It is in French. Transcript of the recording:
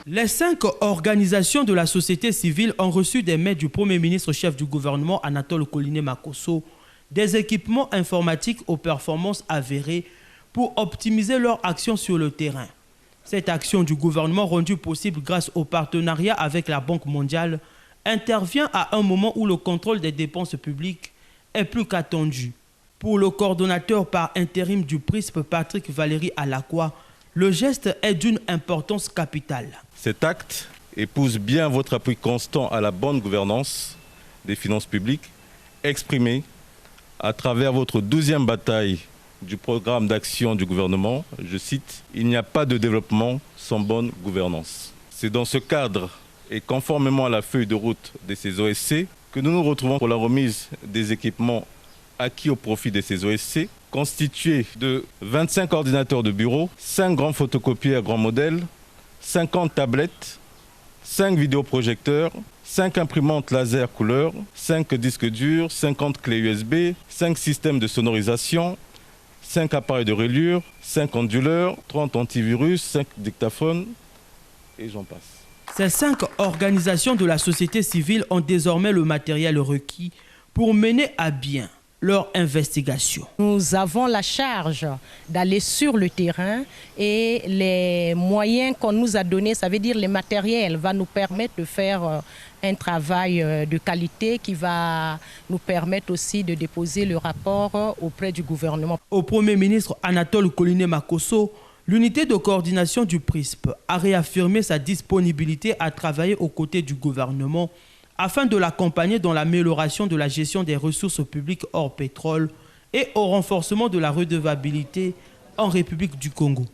Les 5 organisations de la société civile ont reçu des mails du Premier ministre chef du gouvernement Anatole Koliné Makosso des équipements informatiques aux performances avérées pour optimiser leur action sur le terrain. Cette action du gouvernement rendue possible grâce au partenariat avec la Banque mondiale intervient à un moment où le contrôle des dépenses publiques est plus qu'attendu. Pour le coordonnateur par intérim du PRISP, Patrick Valéry Alakwa, le geste est d'une importance capitale. Cet acte épouse bien votre appui constant à la bonne gouvernance des finances publiques, exprimé à travers votre 12e bataille du programme d'action du gouvernement. Je cite, « Il n'y a pas de développement sans bonne gouvernance ». C'est dans ce cadre et conformément à la feuille de route de ces OSC que nous nous retrouvons pour la remise des équipements acquis au profit de ces OSC, constitués de 25 ordinateurs de bureau, 5 grands photocopieurs grands modèles, 50 tablettes, 5 vidéoprojecteurs, 5 imprimantes laser couleur, 5 disques durs, 50 clés USB, 5 systèmes de sonorisation, 5 appareils de reliure, 5 onduleurs, 30 antivirus, 5 dictaphones, et j'en passe. Ces 5 organisations de la société civile ont désormais le matériel requis pour mener à bien leur investigation. Nous avons la charge d'aller sur le terrain et les moyens qu'on nous a donnés, ça veut dire les matériels, va nous permettre de faire un travail de qualité qui va nous permettre aussi de déposer le rapport auprès du gouvernement. Au Premier ministre Anatole Koliné Makosso, l'unité de coordination du PRISP a réaffirmé sa disponibilité à travailler aux côtés du gouvernement afin de l'accompagner dans l'amélioration de la gestion des ressources publiques hors pétrole et au renforcement de la redevabilité en République du Congo.